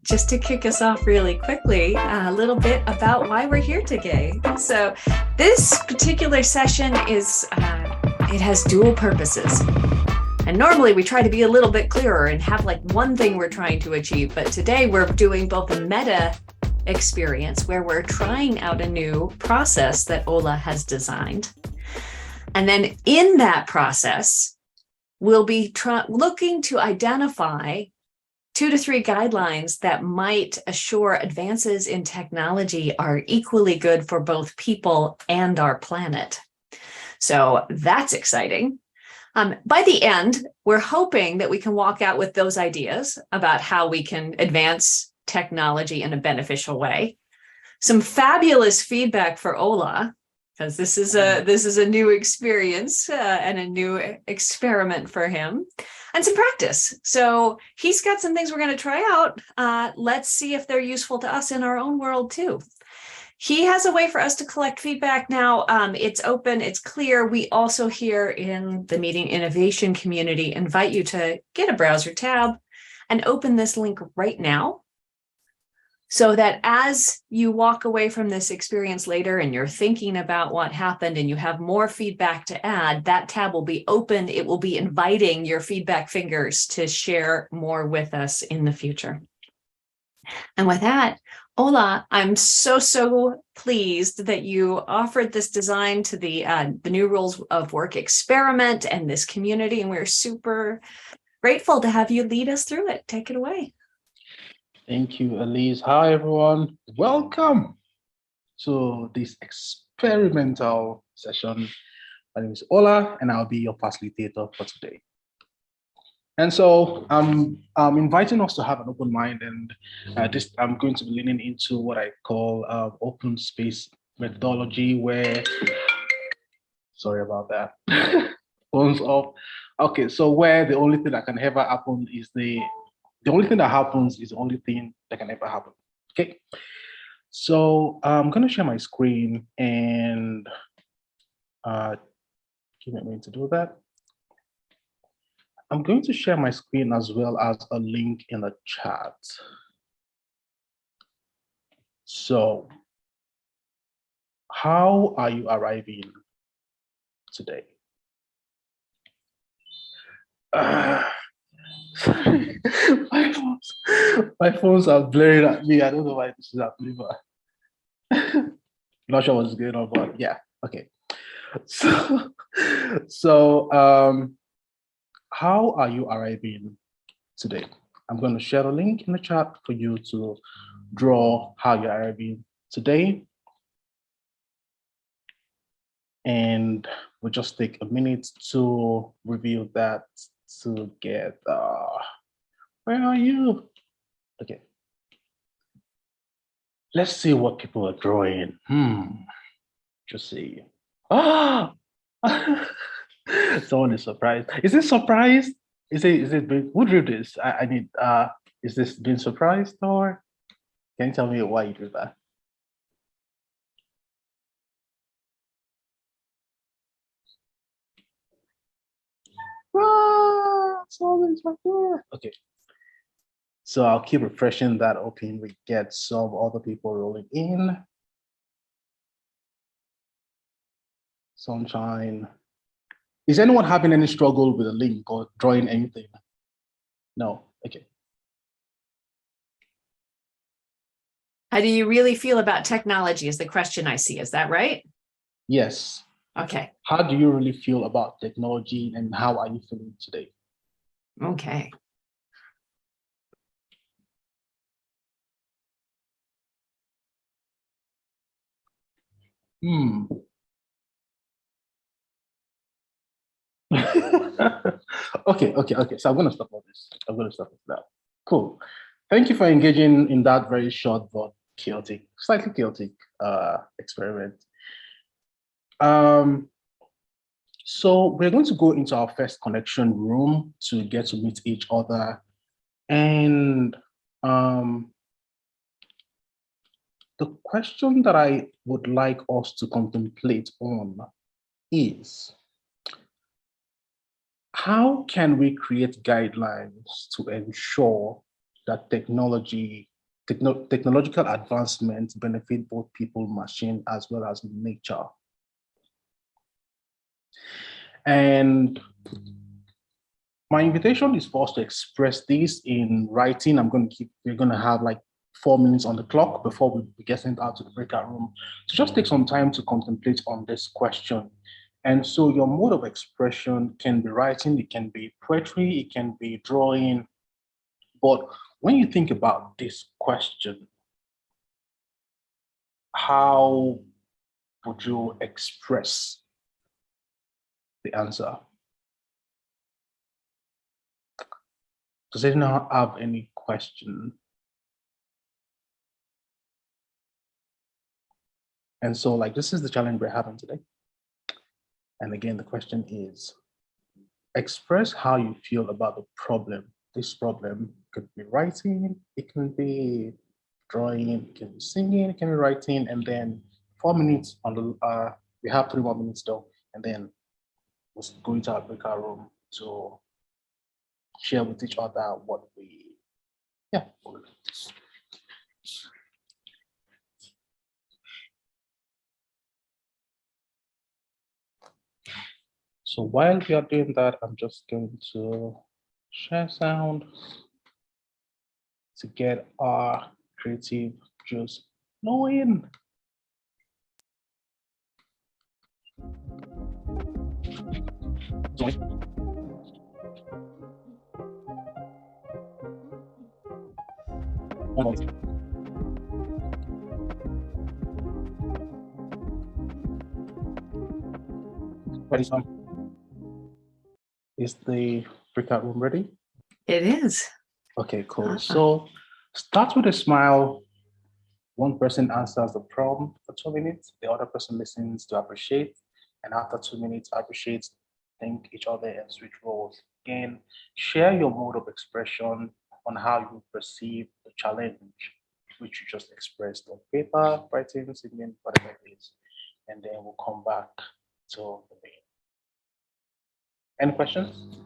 just to kick us off really quickly, a little bit about why we're here today. So this particular session it has dual purposes. And normally we try to be a little bit clearer and have like one thing we're trying to achieve. But today we're doing both a meta experience where we're trying out a new process that Ola has designed. And then in that process, we'll be looking to identify 2 to 3 guidelines that might assure advances in technology are equally good for both people and our planet. So that's exciting. By the end, we're hoping that we can walk out with those ideas about how we can advance technology in a beneficial way. Some fabulous feedback for Ola, because this is a new experience and a new experiment for him, and some practice. So he's got some things we're going to try out. Let's see if they're useful to us in our own world too. He has a way for us to collect feedback now. It's open, it's clear. We also here in the Meeting Innovation community invite you to get a browser tab and open this link right now, so that as you walk away from this experience later and you're thinking about what happened and you have more feedback to add, that tab will be open. It will be inviting your feedback fingers to share more with us in the future. And with that, Ola, I'm so pleased that you offered this design to the New Rules of Work experiment and this community, and we're super grateful to have you lead us through it. Take it away. Thank you, Elise. Hi, everyone. Welcome to this experimental session. My name is Ola, and I'll be your facilitator for today. And so I'm inviting us to have an open mind, and I'm going to be leaning into what I call open space methodology, where, sorry about that, phones off. Okay, so where the only thing that can ever happen is the only thing that happens is the only thing that can ever happen. Okay, so I'm going to share my screen and give me a minute to do that. I'm going to share my screen as well as a link in the chat. So, how are you arriving today? Sorry, my phones are blaring at me. I don't know why this is happening, but I'm not sure what's going on, but yeah, okay. So, how are you arriving today? I'm going to share a link in the chat for you to draw how you're arriving today. And we'll just take a minute to review that together. Where are you? Okay. Let's see what people are drawing. Just see. Ah! Someone is surprised. Is it surprised? Is it who drew this? I need is this being surprised, or can you tell me why you drew that? Someone's right there. Okay. So I'll keep refreshing that open. We get some other people rolling in. Sunshine. Is anyone having any struggle with a link or drawing anything? No, okay. How do you really feel about technology is the question I see, is that right? Yes. Okay. How do you really feel about technology, and how are you feeling today? Okay. Okay. So I'm going to stop all this. I'm going to stop with that. Cool. Thank you for engaging in that very short but chaotic, slightly chaotic experiment. So we're going to go into our first connection room to get to meet each other. And the question that I would like us to contemplate on is, how can we create guidelines to ensure that technology technological advancements benefit both people, machine, as well as nature. And my invitation is for us to express this in writing. We're going to have like 4 minutes on the clock before we get sent out to the breakout room. So just take some time to contemplate on this question. And so your mode of expression can be writing, it can be poetry, it can be drawing. But when you think about this question, how would you express the answer? Does anyone have any question? And so like, this is the challenge we're having today. And again, the question is, express how you feel about the problem. This problem could be writing, it can be drawing, it can be singing, it can be writing, and then 4 minutes on the, we have 3 more minutes though, and then we'll go into our breakout room to share with each other what we, yeah. So while we are doing that, I'm just going to share sound to get our creative juice flowing. Ready, son? Is the breakout room ready? It is. Okay, cool. So start with a smile. One person answers the prompt for 2 minutes. The other person listens to appreciate. And after 2 minutes, appreciates, thank each other and switch roles. Again, share your mode of expression on how you perceive the challenge, which you just expressed on paper, writing, singing, whatever it is. And then we'll come back to the main. Any questions?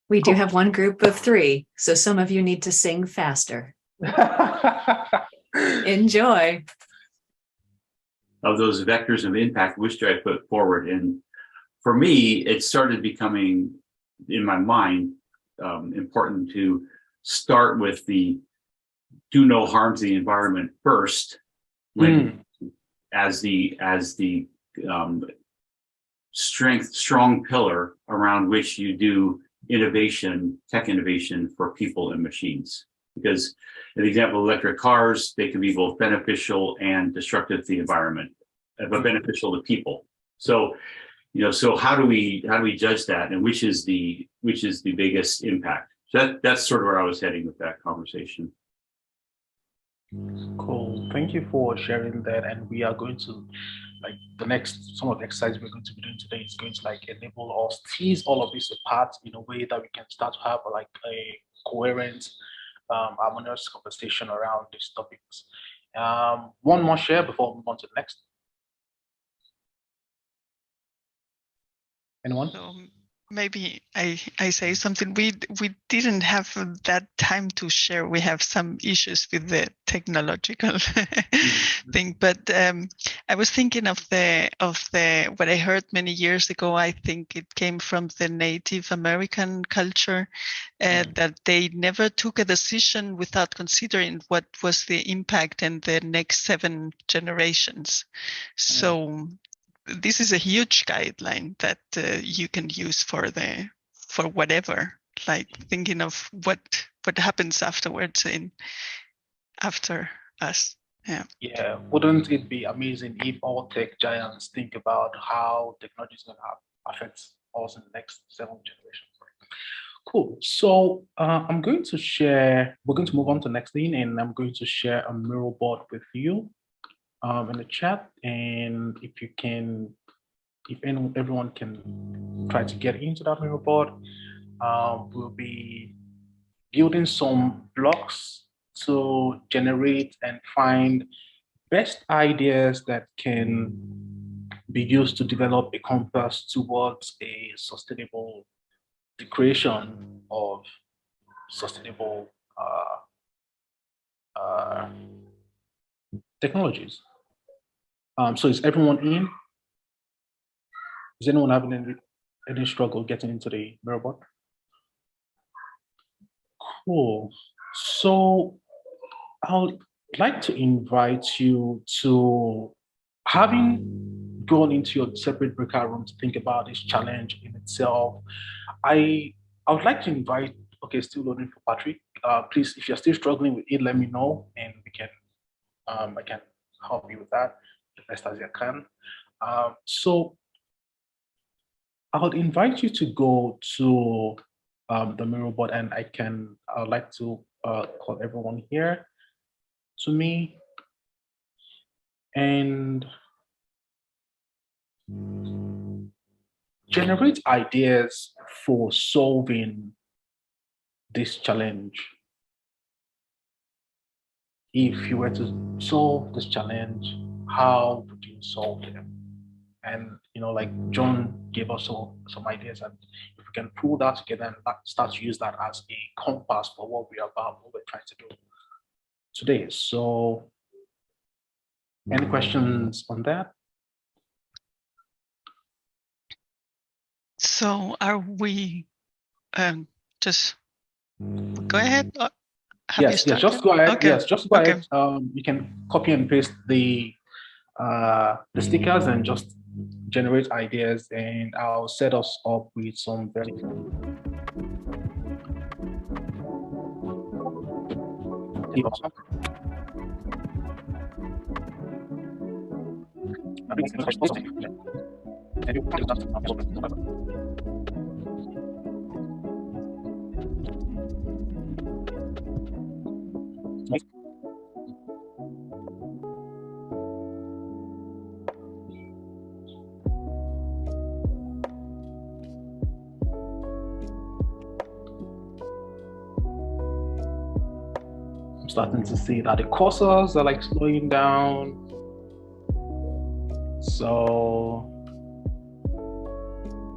We do have one group of 3, so some of you need to sing faster. Enjoy. Of those vectors of impact, which do I put forward? And for me, it started becoming, in my mind, important to start with the do no harm to the environment first, when as the strong pillar around which you do innovation, tech innovation for people and machines. Because in the example of electric cars, they can be both beneficial and destructive to the environment, but beneficial to people. So, so how do we judge that, and which is the biggest impact? So that's sort of where I was heading with that conversation. Cool. Thank you for sharing that. And we are going to, like, some of the exercises we're going to be doing today is going to like enable us tease all of this apart in a way that we can start to have like a coherent, harmonious conversation around these topics. One more share before we move on to the next. Anyone? Maybe I say something. We didn't have that time to share. We have some issues with the technological thing, but I was thinking of the what I heard many years ago. I think it came from the Native American culture that they never took a decision without considering what was the impact in the next 7 generations. So this is a huge guideline that you can use for whatever, like thinking of what happens afterwards after us. Yeah, wouldn't it be amazing if all tech giants think about how technology is going to affect us in the next 7 generations? Cool. So we're going to move on to the next thing, and I'm going to share a mural board with you in the chat. And if everyone can try to get into that mural board, we'll be building some blocks to generate and find best ideas that can be used to develop a compass towards a sustainable creation of sustainable technologies. So is everyone in? Is anyone having any struggle getting into the robot? Cool. So I would like to invite you to, having gone into your separate breakout room to think about this challenge in itself, I would like to invite, okay, still loading for Patrick. Please, if you're still struggling with it, let me know and we can, I can help you with that the best as I can. So I would invite you to go to the Miro board, and I'd like to call everyone here to me and generate ideas for solving this challenge. If you were to solve this challenge, how would you solve them? And like John gave us some ideas, and if we can pull that together and start to use that as a compass for what we're trying to do today. So any questions on that? So are we just go ahead? Yes, just go ahead. Okay. Yes, just go ahead. You can copy and paste the stickers and just generate ideas, and I'll set us up with some very I'm starting to see that the cursors are like slowing down. So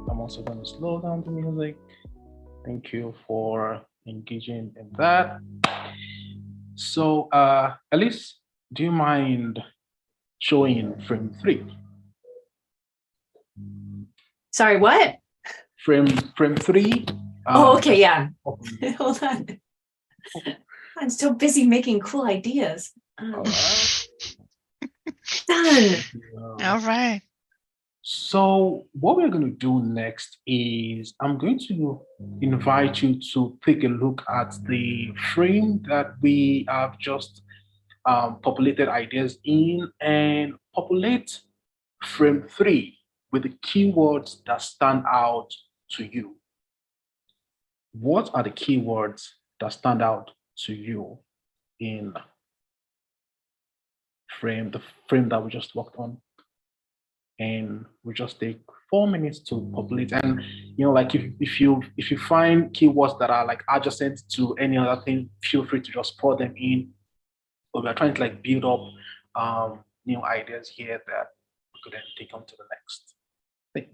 I'm also going to slow down the music. Thank you for engaging in that. So Elise, do you mind showing frame 3? Sorry, what? Frame 3. Oh, okay, yeah. Hold on. I'm so busy making cool ideas. Done. All right. So what we're going to do next is I'm going to invite you to take a look at the frame that we have just populated ideas in, and populate frame 3 with the keywords that stand out to you. What are the keywords that stand out to you in the frame that we just worked on? And we just take 4 minutes to populate. And like if you find keywords that are like adjacent to any other thing, feel free to just pour them in. But we're trying to like build up new ideas here that we could then take on to the next thing.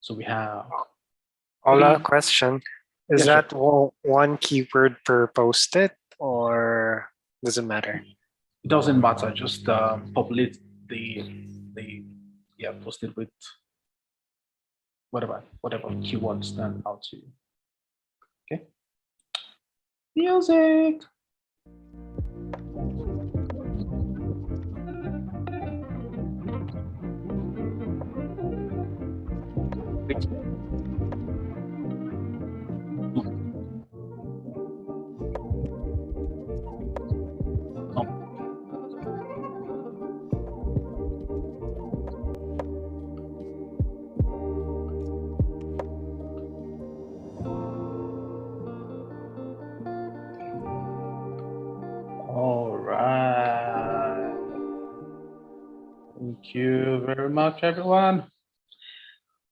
So we have Ola, question. Is that one keyword per post-it, or does it matter? It doesn't matter. Just populate the post it with whatever keywords stand out to you. Okay. Music. All right. Thank you very much, everyone.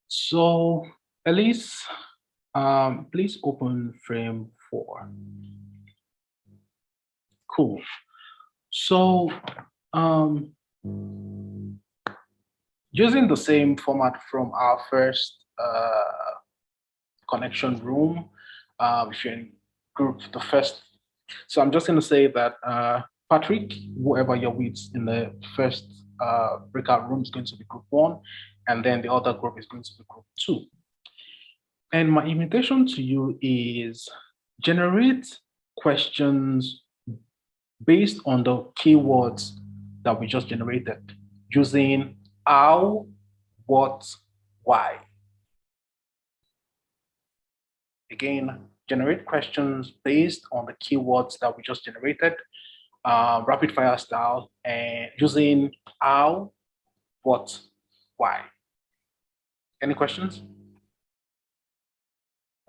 So, Elise, please open frame 4. Cool. So, using the same format from our first connection room, if you're group, the first. So I'm just going to say that Patrick, whoever you're with in the first breakout room is going to be group 1, and then the other group is going to be group 2. And my invitation to you is generate questions based on the keywords that we just generated using how, what, why. Again, generate questions based on the keywords that we just generated, rapid fire style, and using how, what, why. Any questions?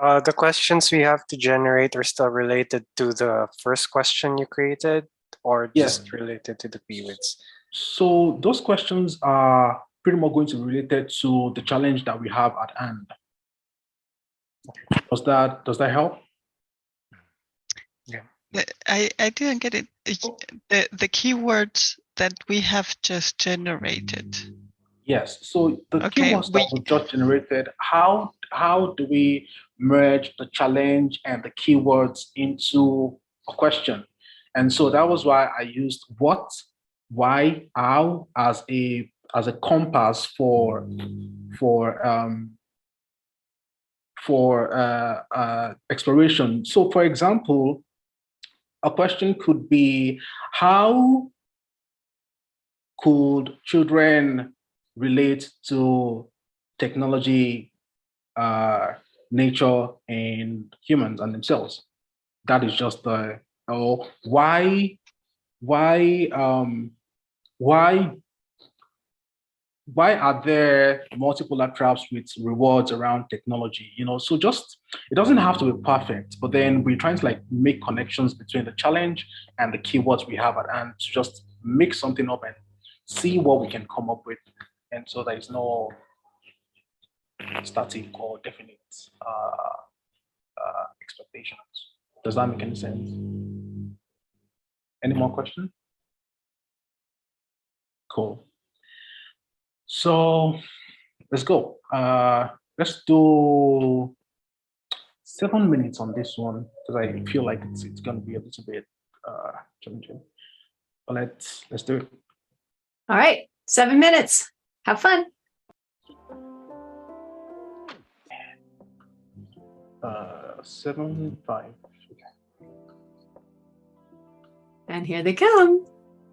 The questions we have to generate are still related to the first question you created, or Yes. just related to the keywords? So those questions are pretty much going to be related to the challenge that we have at hand. Does that help? Yeah. I didn't get it. The keywords that we have just generated. Yes. So the Okay, keywords that we just generated, how do we merge the challenge and the keywords into a question? And so that was why I used what, why, how as a compass for exploration. So for example, a question could be, how could children relate to technology, nature, and humans and themselves? That is just the why are there multiple traps with rewards around technology? So just, it doesn't have to be perfect, but then we're trying to like make connections between the challenge and the keywords we have at hand to just make something up and see what we can come up with. And so there is no static or definite expectations. Does that make any sense? Any more questions? Cool. So let's go. Let's do 7 minutes on this one because I feel like it's going to be a little bit challenging. But let's do it. All right, 7 minutes. Have fun. 7, 5. And here they come.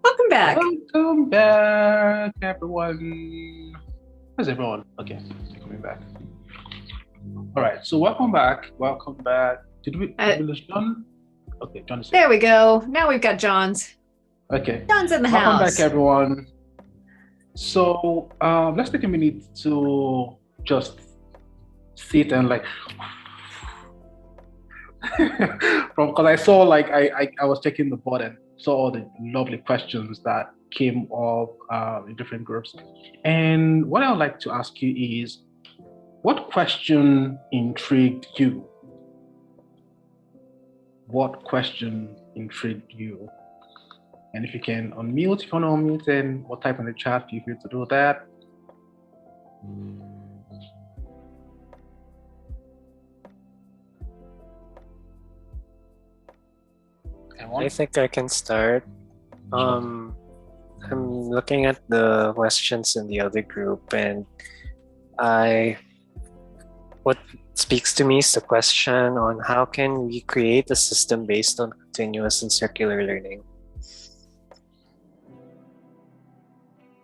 Welcome back. Welcome back, everyone. Where's everyone? Okay, they're coming back. All right, so welcome back. Welcome back. Did we lose John? Okay, John is here. There we go. Now we've got John's. Okay. John's in the Welcome house. back, everyone. So let's take a minute to just sit and like because I saw like I was checking the board and saw all the lovely questions that came up in different groups. And what I would like to ask you is, what question intrigued you? What question intrigued you? And if you can unmute, if you want to unmute, then we'll type in the chat, feel free to do that. I think I can start. I'm looking at the questions in the other group, and what speaks to me is the question on how can we create a system based on continuous and circular learning.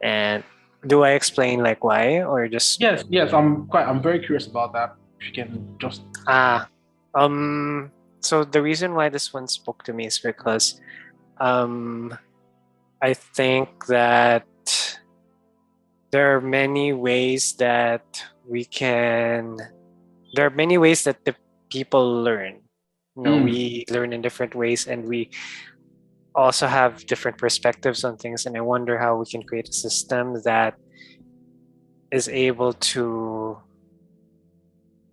And do I explain like why, or just? Yes. I'm very curious about that. If you can just. So the reason why this one spoke to me is because I think that there are many ways that the people learn. We learn in different ways, and we also have different perspectives on things. And I wonder how we can create a system that is able to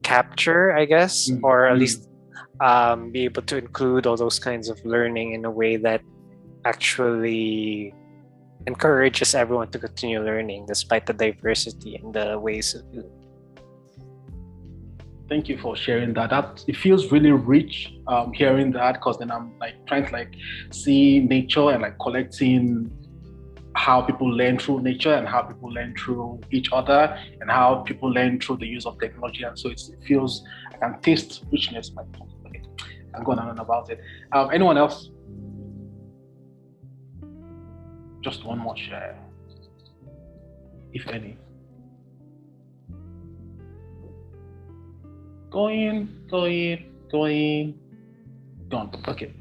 capture, I guess, or at least be able to include all those kinds of learning in a way that actually encourages everyone to continue learning despite the diversity in the ways of learning. Thank you for sharing that. It feels really rich hearing that, because then I'm like trying to like see nature and like collecting how people learn through nature and how people learn through each other and how people learn through the use of technology. And so it feels, I can taste richness. Okay, I'm going on about it. Anyone else? Just one more share, if any. Going. Gone. Okay.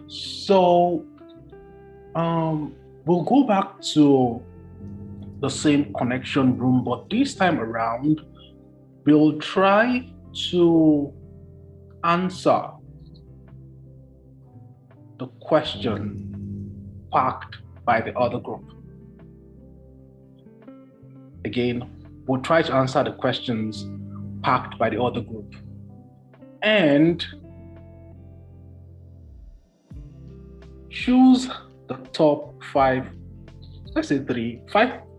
So we'll go back to the same connection room, but this time around, we'll try to answer the question packed by the other group. Again, we'll try to answer the questions packed by the other group. And choose the top five, let's say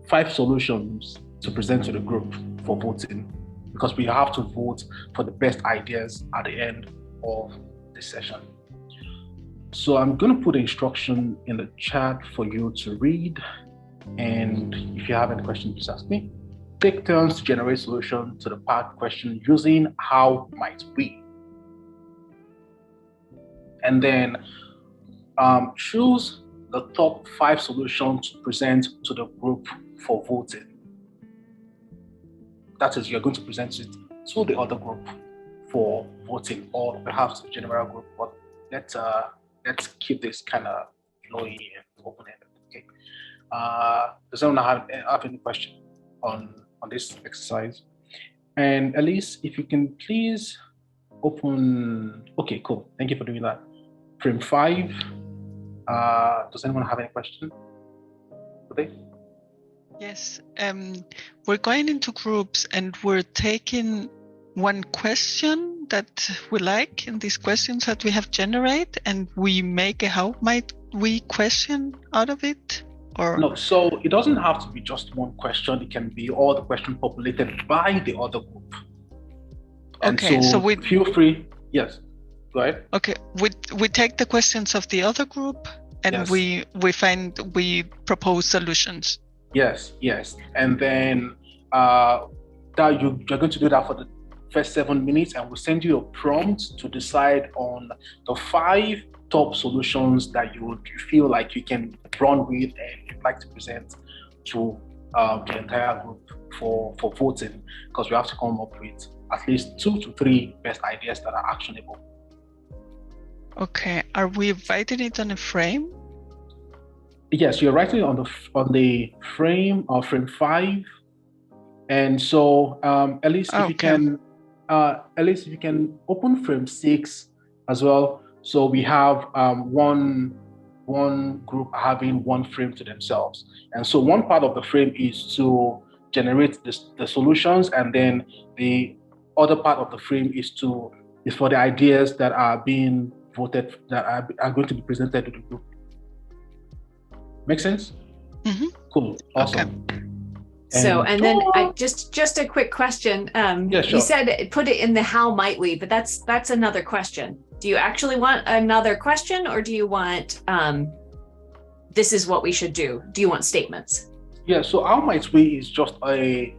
five solutions to present to the group for voting, because we have to vote for the best ideas at the end of this session. So I'm going to put the instruction in the chat for you to read. And if you have any questions, please ask me. Take turns to generate solution to the packed question using how might we. And then choose the top 5 solutions to present to the group for voting. That is, you're going to present it to the other group for voting, or perhaps the general group. But let's keep this kind of flowy and open-ended. Okay. Does anyone have any question on this exercise? And Elise, if you can please open. Okay, cool. Thank you for doing that. Frame 5. Does anyone have any question? Okay. Yes. We're going into groups and we're taking one question that we like in these questions that we have generated, and we make a how might we question out of it. Or no, so it doesn't have to be just one question. It can be all the questions populated by the other group. And okay, so we feel free. Yes, go ahead. Okay, we take the questions of the other group and yes. we propose solutions. Yes, and then that you're going to do that for the first 7 minutes, and we'll send you a prompt to decide on the 5 top solutions that you feel like you can run with and you'd like to present to the entire group for voting, because we have to come up with at least 2 to 3 best ideas that are actionable. Okay, are we writing it on a frame? Yes, you're writing on the frame or frame 5, and so at least if you can, open frame 6 as well. So we have one group having one frame to themselves, and so one part of the frame is to generate the solutions, and then the other part of the frame is for the ideas that are being voted, that are going to be presented to the group. Make sense? Mm-hmm. Cool. Awesome. Okay. So, and then just a quick question. Yeah, sure. You said put it in the how might we, but that's another question. Do you actually want another question, or do you want this is what we should do? Do you want statements? Yeah. So how might we is just a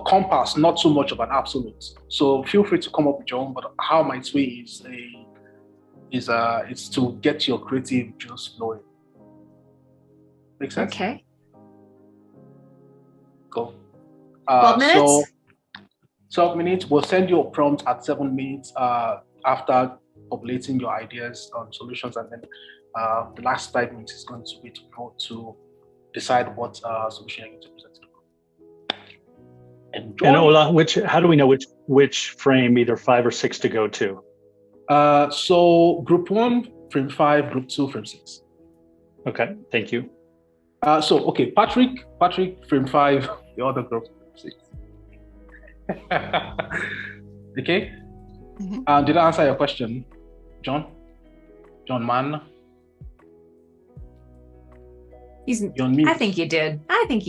compass, not so much of an absolute. So feel free to come up with your own. But how might we is to get your creative juice flowing. Make sense? Okay. Cool. 12 minutes? So 12 minutes. We'll send you a prompt at 7 minutes after populating your ideas on solutions, and then the last 5 minutes is going to be to vote to decide what solution you're going to present to the group. And Ola, how do we know which frame, either 5 or 6, to go to? So group 1, frame 5, group 2, frame 6. Okay, thank you. Okay, Patrick, frame 5, the other group, 6. Okay. Mm-hmm. Did I answer your question, John Mann? You're on mute. I think you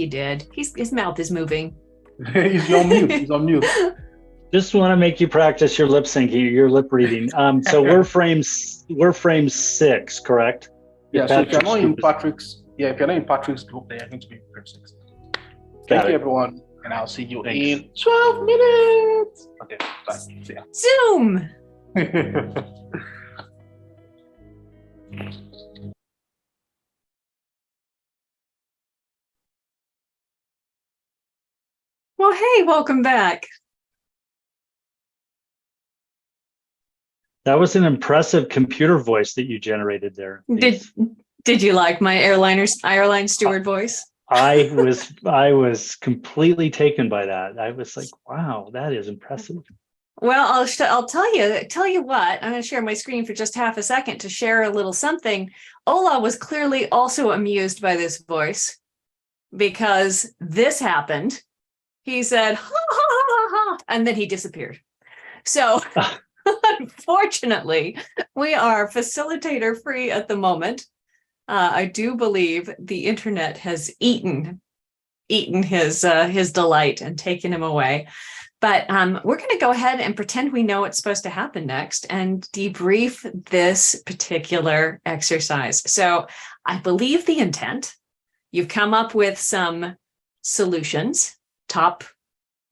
did. His mouth is moving. He's on mute. He's on mute. Just want to make you practice your lip syncing, your lip reading. So we're frame 6, correct? Yeah, so if you're not in Patrick's Patrick's, if you're not in Patrick's group, then you're going to be in frame 6. Thank you, everyone, and I'll see you in 12 minutes. Okay, bye. See ya. Zoom. Well, hey, welcome back. That was an impressive computer voice that you generated there. Did you like my airline steward voice? I was completely taken by that. I was like, wow, that is impressive. Well, I'll tell you what, I'm going to share my screen for just half a second to share a little something. Ola was clearly also amused by this voice because this happened. He said, ha, ha, ha, ha, and then he disappeared. So unfortunately, we are facilitator free at the moment. I do believe the internet has eaten his delight and taken him away. But we're going to go ahead and pretend we know what's supposed to happen next and debrief this particular exercise. So I believe the intent, you've come up with some solutions, top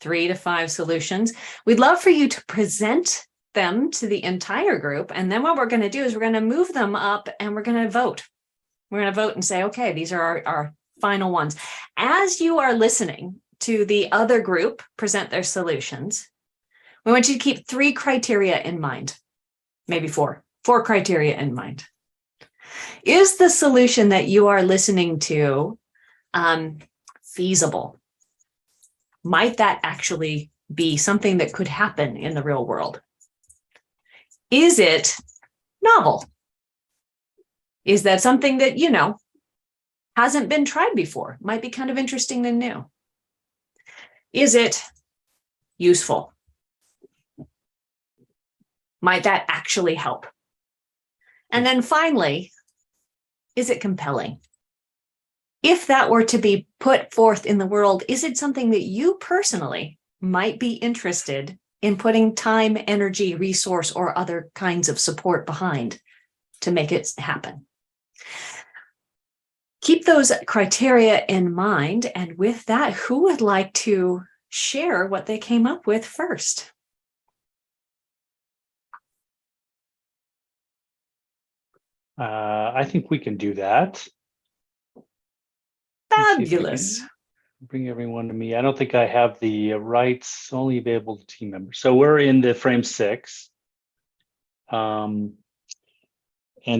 3 to 5 solutions. We'd love for you to present them to the entire group. And then what we're going to do is we're going to move them up and we're going to vote. We're going to vote and say, okay, these are our final ones. As you are listening to the other group present their solutions, we want you to keep 3 criteria in mind, maybe 4 criteria in mind. Is the solution that you are listening to feasible? Might that actually be something that could happen in the real world? Is it novel? Is that something that, hasn't been tried before? Might be kind of interesting and new. Is it useful? Might that actually help? And then finally, is it compelling? If that were to be put forth in the world, is it something that you personally might be interested in putting time, energy, resource, or other kinds of support behind to make it happen? Keep those criteria in mind. And with that, who would like to share what they came up with first? I think we can do that. Fabulous. Bring everyone to me. I don't think I have the rights only available to team members. So we're in the frame 6. And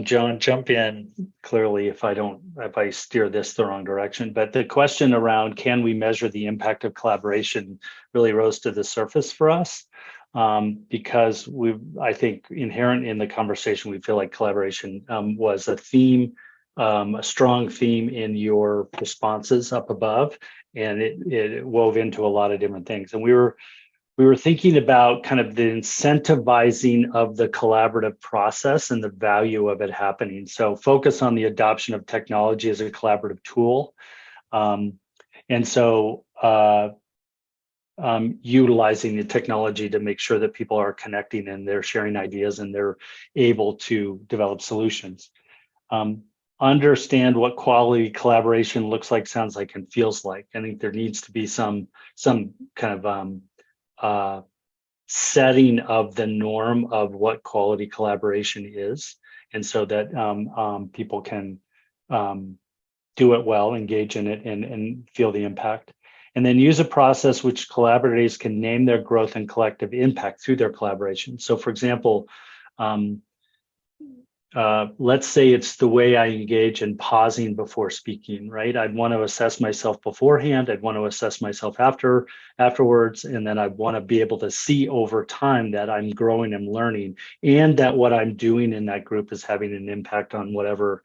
John, jump in clearly if I steer this the wrong direction. But the question around can we measure the impact of collaboration really rose to the surface for us. Because I think inherent in the conversation, we feel like collaboration was a theme, a strong theme in your responses up above, and it wove into a lot of different things. And we were thinking about kind of the incentivizing of the collaborative process and the value of it happening. So focus on the adoption of technology as a collaborative tool. And so utilizing the technology to make sure that people are connecting and they're sharing ideas and they're able to develop solutions. Understand what quality collaboration looks like, sounds like, and feels like. I think there needs to be some kind of setting of the norm of what quality collaboration is, and so that people can do it well, engage in it, and feel the impact. And then use a process which collaborators can name their growth and collective impact through their collaboration. So for example, let's say it's the way I engage in pausing before speaking, right? I'd want to assess myself beforehand. I'd want to assess myself afterwards. And then I'd want to be able to see over time that I'm growing and learning, and that what I'm doing in that group is having an impact on whatever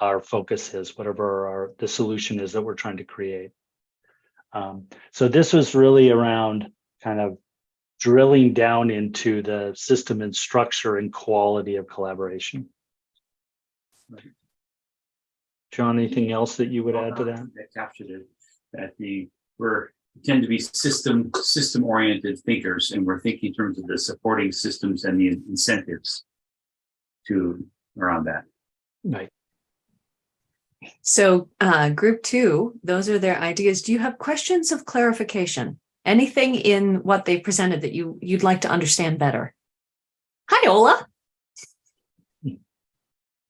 our focus is, whatever the solution is that we're trying to create. So this was really around kind of drilling down into the system and structure and quality of collaboration. John, anything else that you would add to that? That captured it. That we're tend to be system oriented thinkers, and we're thinking in terms of the supporting systems and the incentives to around that. Right. So group 2, those are their ideas. Do you have questions of clarification? Anything in what they presented that you'd like to understand better? Hi, Ola.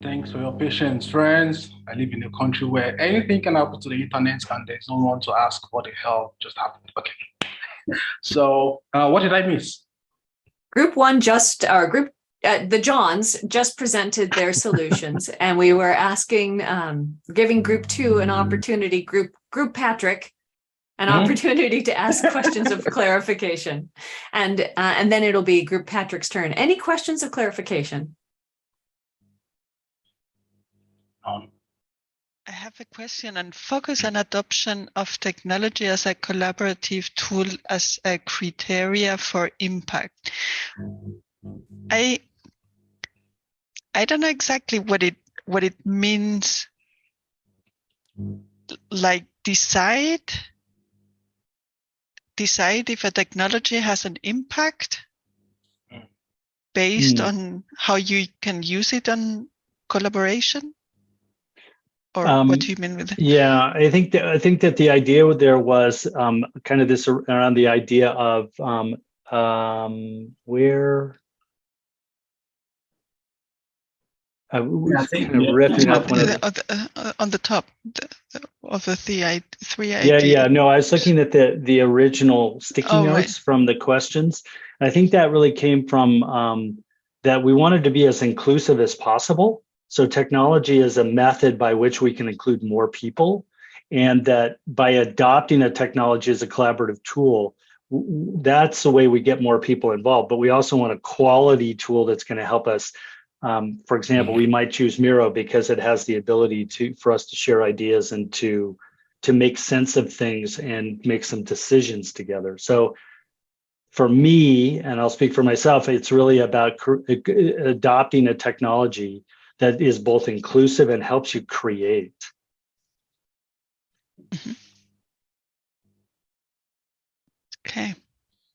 Thanks for your patience, friends. I live in a country where anything can happen to the internet and there's no one to ask what the hell just happened. Okay. So what did I miss? Group 1 the Johns just presented their solutions, and we were asking, giving group 2 an opportunity, group Patrick, an opportunity to ask questions of clarification. And then it'll be group Patrick's turn. Any questions of clarification? I have a question on focus on adoption of technology as a collaborative tool as a criteria for impact. I don't know exactly what it means. Like decide if a technology has an impact based on how you can use it on collaboration. Or what do you mean with that? Yeah, I think that the idea there was kind of this around the idea of where I was kind of ripping up on the top of the three ideas. Yeah. No, I was looking at the original sticky notes from the questions. I think that really came from that we wanted to be as inclusive as possible. So technology is a method by which we can include more people, and that by adopting a technology as a collaborative tool, that's the way we get more people involved. But we also want a quality tool that's going to help us. For example, we might choose Miro because it has the ability for us to share ideas and to make sense of things and make some decisions together. So for me, and I'll speak for myself, it's really about adopting a technology that is both inclusive and helps you create. Okay.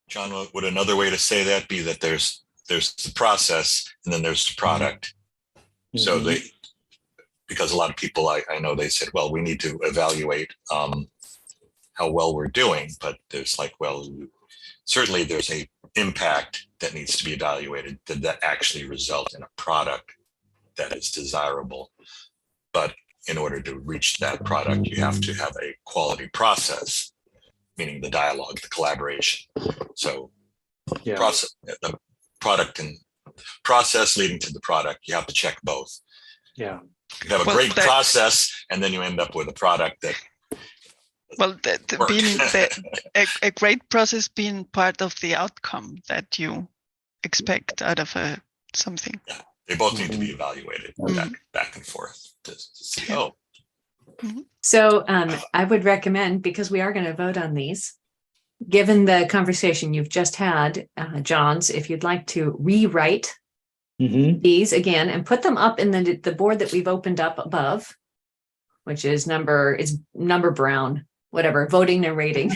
John, would another way to say that be that there's the process and then there's the product? So because a lot of people I know, they said, well, we need to evaluate how well we're doing, but there's like, well, certainly there's a impact that needs to be evaluated. Did that actually result in a product that is desirable? But in order to reach that product, you have to have a quality process, meaning the dialogue, the collaboration. So the product and process leading to the product, you have to check both. Yeah. You have a great process, and then you end up with a product that a great process being part of the outcome that you expect out of something. Yeah. They both need to be evaluated back and forth to see. So I would recommend, because we are going to vote on these, given the conversation you've just had, Johns, if you'd like to rewrite these again and put them up in the board that we've opened up above, which is number brown, whatever, voting and rating.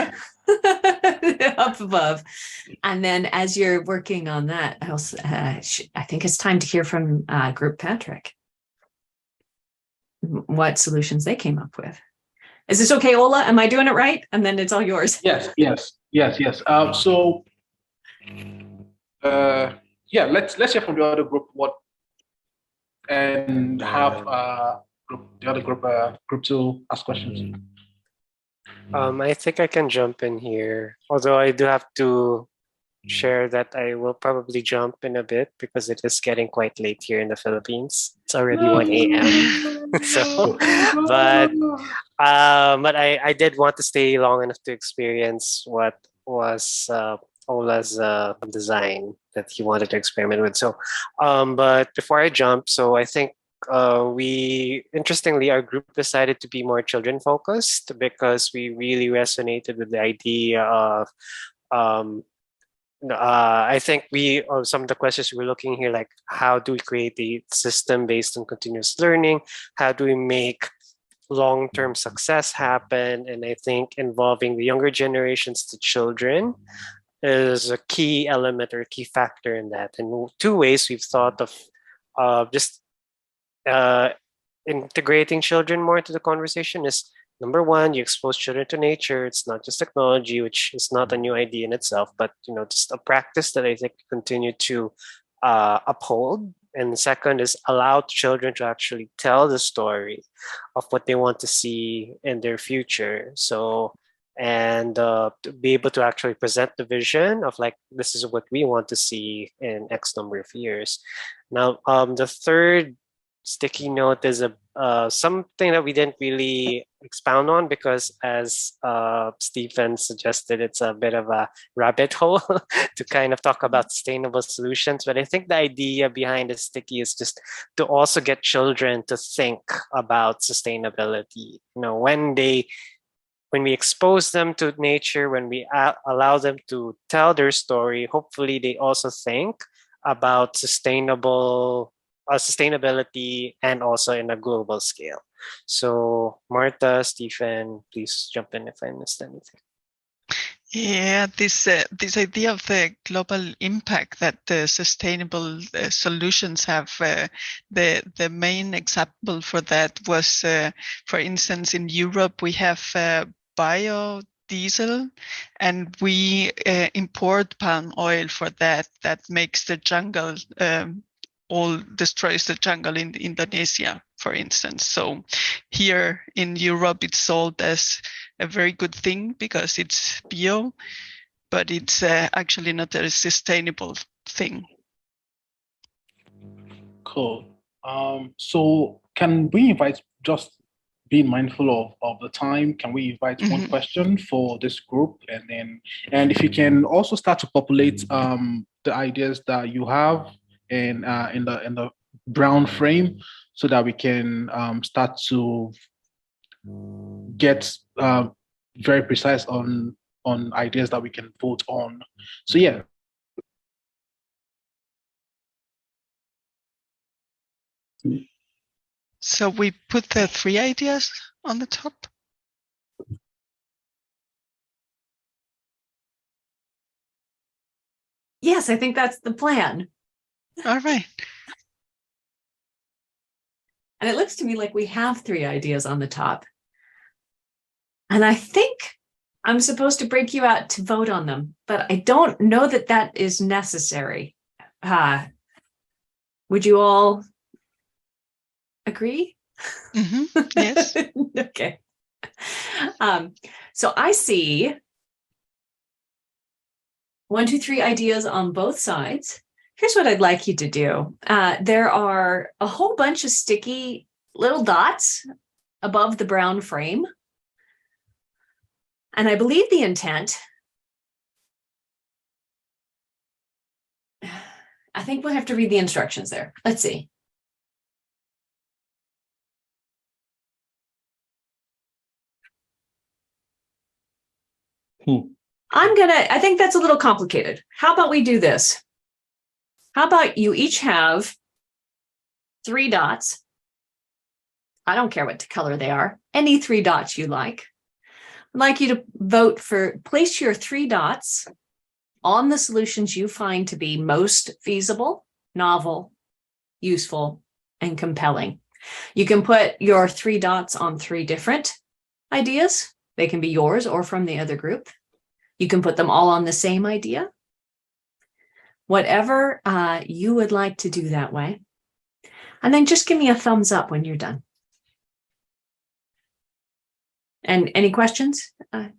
Up above. And then as you're working on that, I think it's time to hear from Group Patrick, what solutions they came up with. Is this okay, Ola? Am I doing it right? And then it's all yours. Yes. Let's hear from the other group and have the other group 2 ask questions. I think I can jump in here, although I do have to share that I will probably jump in a bit because it is getting quite late here in the Philippines. It's already 1 a.m. But I did want to stay long enough to experience what was Ola's design that he wanted to experiment with. So, but before I jump, so I think interestingly, our group decided to be more children focused because we really resonated with the idea of, I think some of the questions we were looking here, like how do we create a system based on continuous learning? How do we make long-term success happen. And I think involving the younger generations, the children, is a key element or key factor in that. In two ways, we've thought of just integrating children more into the conversation is number one, you expose children to nature. It's not just technology, which is not a new idea in itself, but just a practice that I think we continue to uphold. And the second is allow children to actually tell the story of what they want to see in their future. So, and to be able to actually present the vision of like, this is what we want to see in X number of years. Now, the third sticky note is something that we didn't really expound on because, as Stephen suggested, it's a bit of a rabbit hole to kind of talk about sustainable solutions. But I think the idea behind the sticky is just to also get children to think about sustainability. When we expose them to nature, when we allow them to tell their story, hopefully they also think about sustainability and also in a global scale. So Martha, Stephen, please jump in if I missed anything. Yeah, this idea of the global impact that the sustainable solutions have, the main example for that was, for instance, in Europe we have biodiesel, and we import palm oil for that. That makes the jungle destroys the jungle in Indonesia, for instance. So here in Europe, it's sold as a very good thing because it's bio, but it's actually not a sustainable thing. Cool. So can we invite, just being mindful of the time, can we invite one question for this group? And if you can also start to populate the ideas that you have in the brown frame, so that we can start to get very precise on ideas that we can vote on. So yeah. So we put the 3 ideas on the top. Yes, I think that's the plan. All right. And it looks to me like we have 3 ideas on the top. And I think I'm supposed to break you out to vote on them, but I don't know that that is necessary. Would you all agree? Yes. Okay. So I see 1, 2, 3 ideas on both sides. Here's what I'd like you to do. There are a whole bunch of sticky little dots above the brown frame. And I believe the intent, I think we'll have to read the instructions there. Let's see. I think that's a little complicated. How about we do this? How about you each have 3 dots? I don't care what color they are. Any 3 dots you like. I'd like you to vote for, place your 3 dots on the solutions you find to be most feasible, novel, useful, and compelling. You can put your 3 dots on 3 different ideas. They can be yours or from the other group. You can put them all on the same idea. Whatever you would like to do that way. And then just give me a thumbs up when you're done. And any questions? I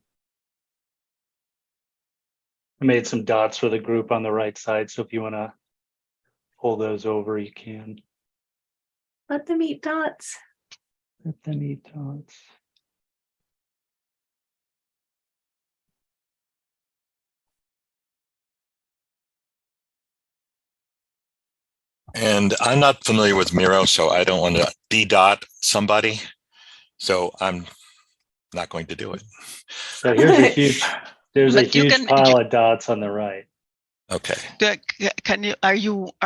made some dots for the group on the right side, so if you want to pull those over, you can. Let them eat dots. Let them eat dots. And I'm not familiar with Miro, so I don't want to de-dot somebody. So I'm not going to do it. So here's a huge, there's a huge pile of dots on the right. Okay. Can you are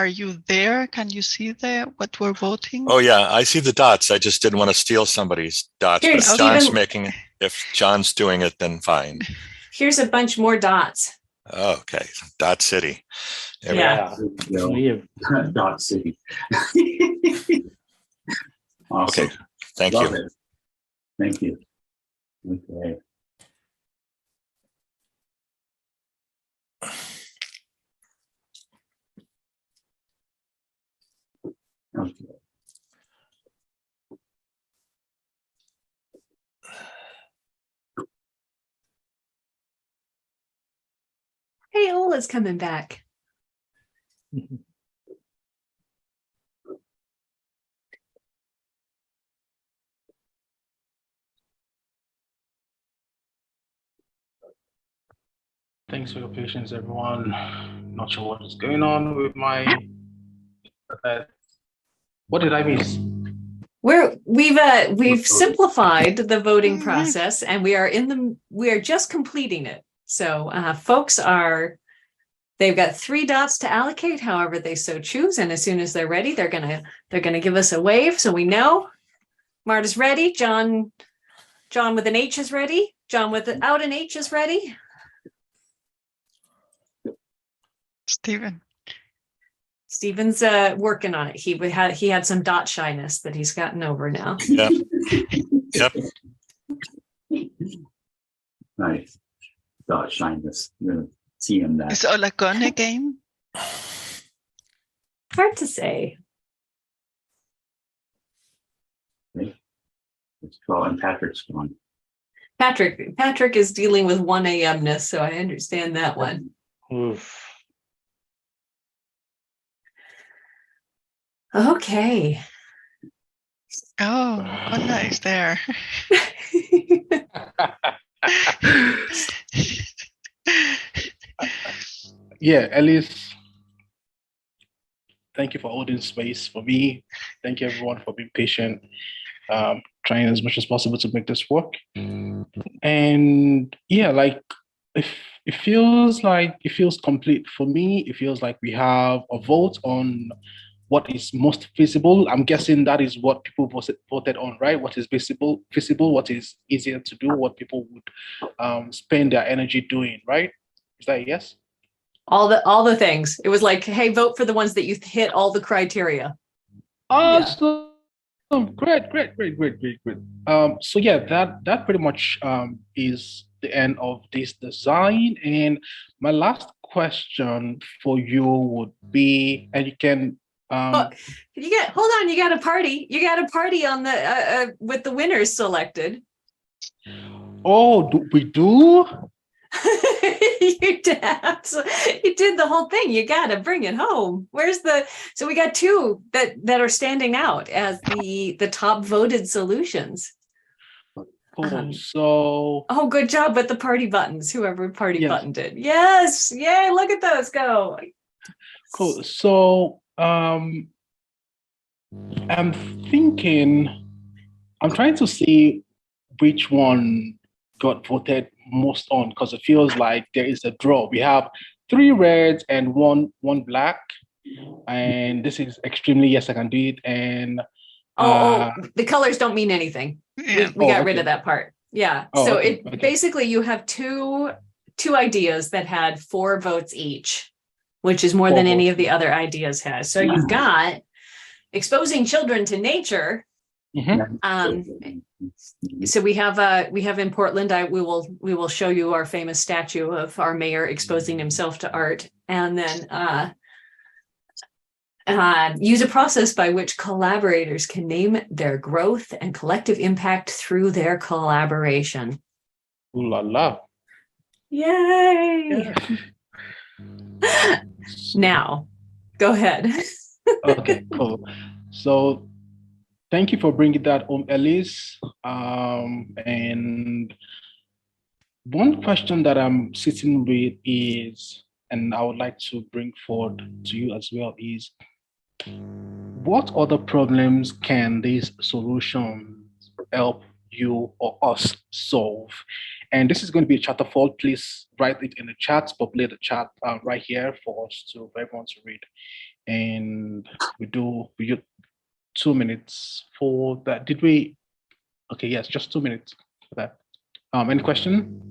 you there? Can you see what we're voting? Oh yeah, I see the dots. I just didn't want to steal somebody's dots. Here, But if John's Stephen. making it, if John's doing it, then fine. Here's a bunch more dots. Oh, okay. Dot City. There we Yeah. You We have know, Dot City. go. Awesome. Okay. Thank Love you. it. Thank you. Okay. Okay. Hey, Ola's coming back. Thanks for your patience, everyone. Not sure what is going on with my. What did I miss? We've simplified the voting process, and we are just completing it. So folks they've got 3 dots to allocate, however they so choose, and as soon as they're ready, they're gonna give us a wave so we know. Marta's ready. John with an H is ready. John without an H is ready. Stephen's working on it. He had some dot shyness that he's gotten over now. Yeah. Yep. Nice. Dot shyness. You're gonna see him that. Is Ola gone again? Hard to say. It's called, and Patrick's gone. Patrick is dealing with 1 a.m.ness, so I understand that one. oof. Okay. Oh, Ola is there. Yeah, Ellis, thank you for holding space for me. Thank you, everyone, for being patient, trying as much as possible to make this work. And yeah, like it feels complete for me. It feels like we have a vote on what is most feasible. I'm guessing that is what people voted on, right? What is feasible, what is easier to do, what people would spend their energy doing, right? Is that a yes? All the things. It was like, hey, vote for the ones that you hit all the criteria. Awesome. Great. So yeah, that pretty much is the end of this design. And my last question for you would be, and you can hold on, you got a party on the with the winners selected. Oh, we do? You did the whole thing. You got to bring it home. So we got 2 that are standing out as the top voted solutions. Cool. Oh, good job with the party buttons. Whoever buttoned it. Yes. Yay. Look at those go. Cool. So I'm trying to see which one got voted most on, because it feels like there is a draw. We have 3 reds and one black, and this is extremely yes, I can do it. And the colors don't mean anything. Yeah. We got rid of that part. Yeah. So okay. Basically you have two ideas that had 4 votes each, which is more than any of the other ideas has. So you've got exposing children to nature. Mm-hmm. So we have in Portland, we will show you our famous statue of our mayor exposing himself to art, and then use a process by which collaborators can name their growth and collective impact through their collaboration. Ooh la la. Yay! Yeah. Now, go ahead. Okay, cool. So thank you for bringing that home, Elise. And one question that I'm sitting with is, and I would like to bring forward to you as well, is what other problems can these solutions help you or us solve? And this is going to be a chapter 4. Please write it in the chat, populate the chat right here for everyone to read. And we get 2 minutes for that. Did we? Okay, yes, just 2 minutes for that. Any question?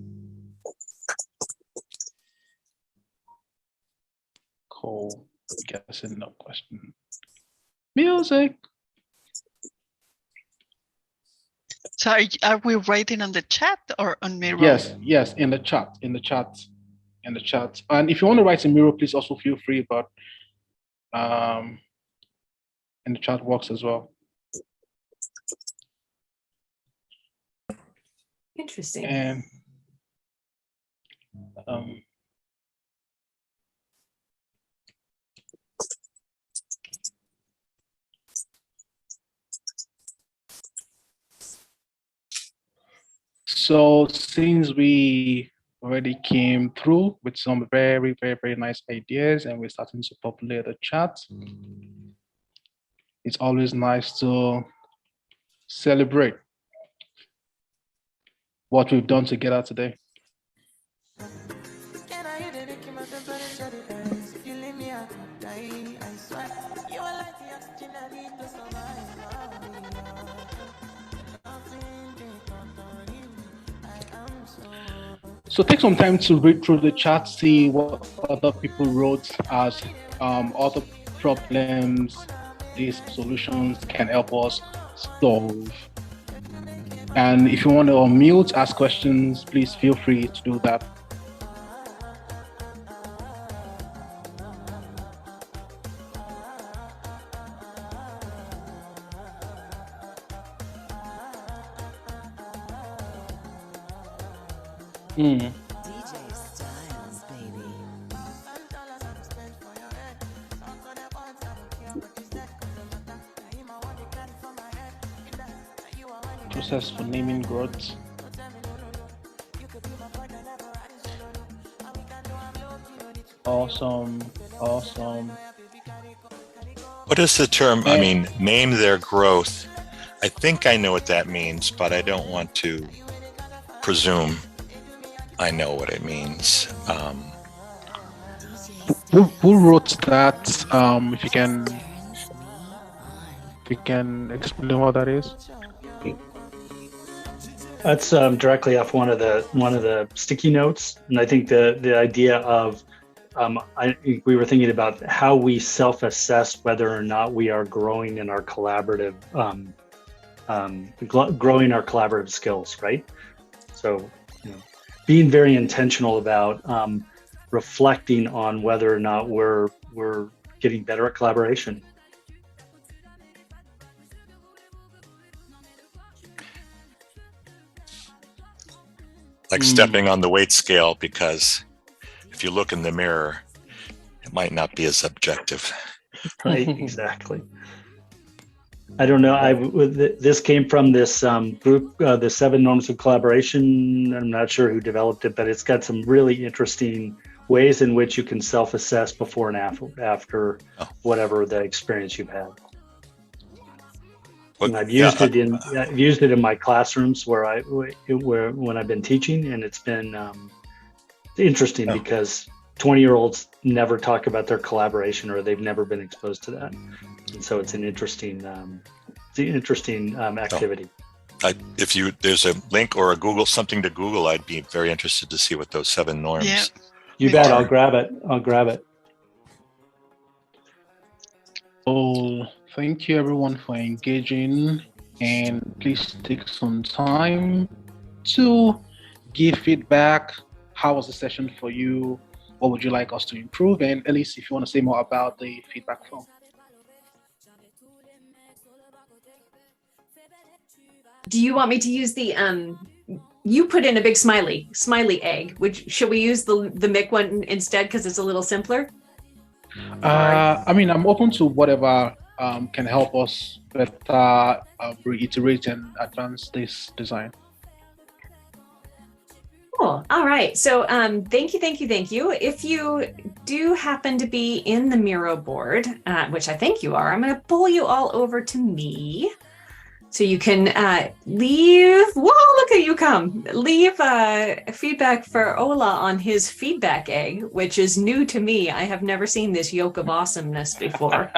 Cool. Guessing no question. Music. So are we writing on the chat or on Miro? Yes, in the chat. And if you want to write in Miro, please also feel free, but in the chat works as well. Interesting. And so since we already came through with some very, very, very nice ideas and we're starting to populate the chat, it's always nice to celebrate what we've done together today. So take some time to read through the chat, see what other people wrote as other problems these solutions can help us solve. And if you want to unmute, ask questions, please feel free to do that. Process for naming growth. Awesome. What is the term? I mean, name their growth. I think I know what that means, but I don't want to presume I know what it means. Who wrote that? If you can explain what that is. That's directly off one of the sticky notes, and I think the idea of I think we were thinking about how we self-assess whether or not we are growing in our collaborative growing our collaborative skills, right? So, being very intentional about reflecting on whether or not we're getting better at collaboration. Like stepping on the weight scale, because if you look in the mirror, it might not be as objective. Right, exactly. I don't know. This came from this group, the 7 Norms of Collaboration. I'm not sure who developed it, but it's got some really interesting ways in which you can self-assess before and after whatever the experience you've had. And I've used it in my classrooms where when I've been teaching, and it's been interesting because 20-year-olds never talk about their collaboration, or they've never been exposed to that, and so it's an interesting activity. There's a link or something to Google, I'd be very interested to see what those 7 norms. Yeah. You bet. I'll grab it. Oh, thank you everyone for engaging, and please take some time to give feedback. How was the session for you? What would you like us to improve? And Elise, if you want to say more about the feedback form. Do you want me to use the you put in a big smiley egg? Should we use the Mick one instead because it's a little simpler? I mean, I'm open to whatever can help us better reiterate and advance this design. Cool. All right. So thank you. If you do happen to be in the Miro board, which I think you are, I'm going to pull you all over to me. So you can leave, whoa, look at you come. Leave feedback for Ola on his feedback egg, which is new to me. I have never seen this yoke of awesomeness before.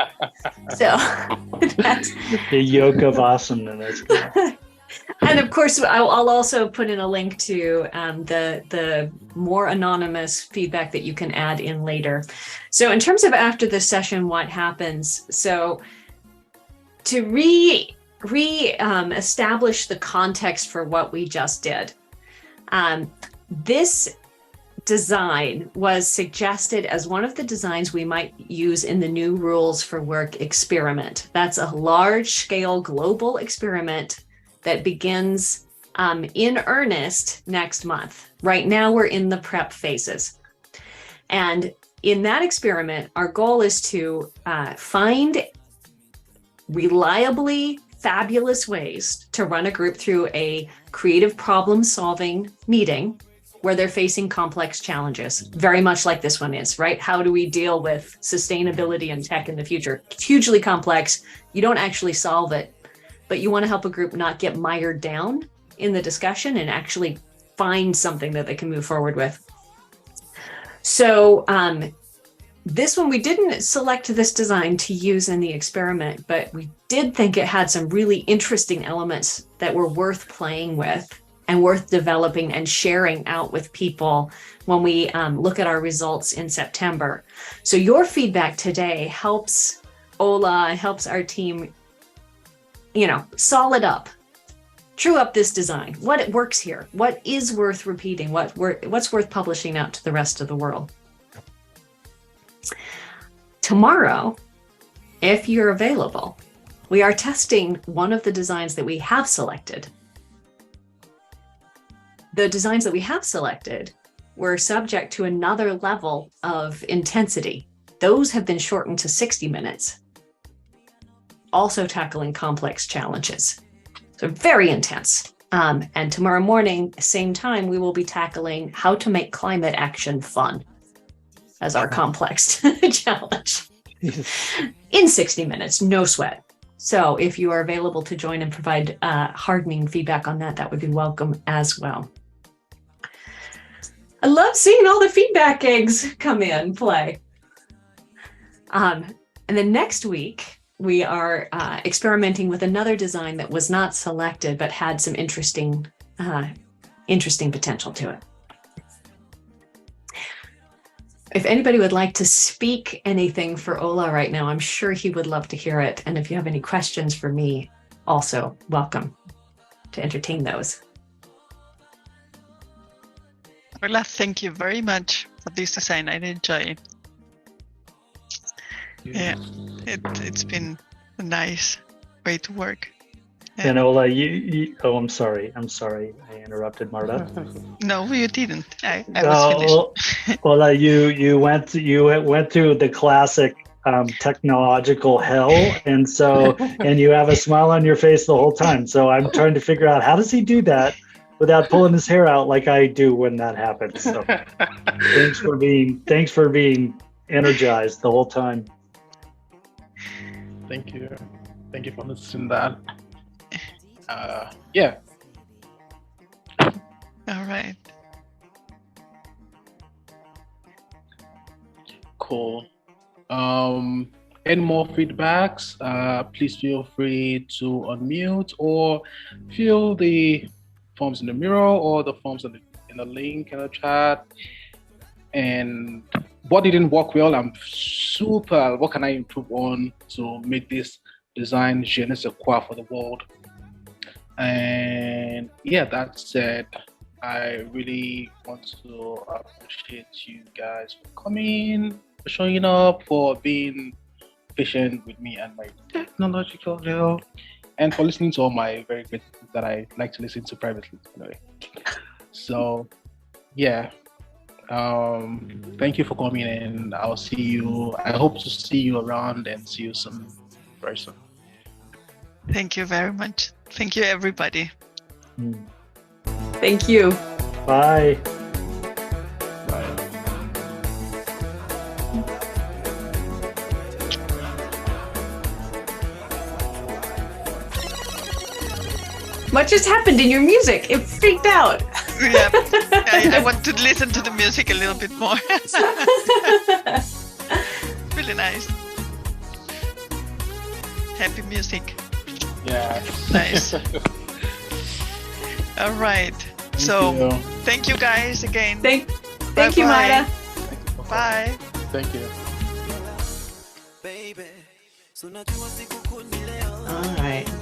So that's The yoke of awesomeness. and of course, I'll also put in a link to the more anonymous feedback that you can add in later. So in terms of after this session, what happens? So to establish the context for what we just did. This design was suggested as one of the designs we might use in the new Rules for Work experiment. That's a large-scale global experiment that begins in earnest next month. Right now, we're in the prep phases. And in that experiment, our goal is to find reliably fabulous ways to run a group through a creative problem-solving meeting where they're facing complex challenges, very much like this one is, right? How do we deal with sustainability and tech in the future? It's hugely complex. You don't actually solve it, but you want to help a group not get mired down in the discussion and actually find something that they can move forward with. So this one, we didn't select this design to use in the experiment, but we did think it had some really interesting elements that were worth playing with and worth developing and sharing out with people when we look at our results in September. So your feedback today helps Ola, helps our team, solid up, true up this design. What works here? What is worth repeating? What's worth publishing out to the rest of the world? Tomorrow, if you're available, we are testing one of the designs that we have selected. The designs that we have selected were subject to another level of intensity. Those have been shortened to 60 minutes, also tackling complex challenges. So very intense. And tomorrow morning, same time, we will be tackling how to make climate action fun as our complex challenge in 60 minutes, no sweat. So if you are available to join and provide hardening feedback on that, that would be welcome as well. I love seeing all the feedback eggs come in play. And then next week, we are experimenting with another design that was not selected, but had some interesting potential to it. If anybody would like to speak anything for Ola right now, I'm sure he would love to hear it. And if you have any questions for me, also welcome to entertain those. Ola, thank you very much for this design. I enjoy it. Yeah, it's been a nice way to work. Yeah. And Ola, I'm sorry, I interrupted Marta. No, you didn't. I was finished. Ola, you went through the classic technological hell, and you have a smile on your face the whole time. So I'm trying to figure out, how does he do that without pulling his hair out like I do when that happens? So thanks for being energized the whole time. Thank you for listening to that. Yeah. All right. Cool. Any more feedbacks? Please feel free to unmute or fill the forms in the mural or the forms in the link in the chat. And what didn't work well, what can I improve on to make this design je ne sais quoi for the world? And yeah, that said, I really want to appreciate you guys for coming, for showing up, for being patient with me and my technological help, and for listening to all my very great things that I like to listen to privately. Anyway. So yeah. Thank you for coming in. I'll see you. I hope to see you around and see you soon, very soon. Thank you very much. Thank you, everybody. Thank you. Bye. What just happened in your music? It freaked out. Yeah, I want to listen to the music a little bit more. Really nice. Happy music. Yeah. Nice. All right. So thank you guys again. Thank you, Maida. Bye. Thank you. All right.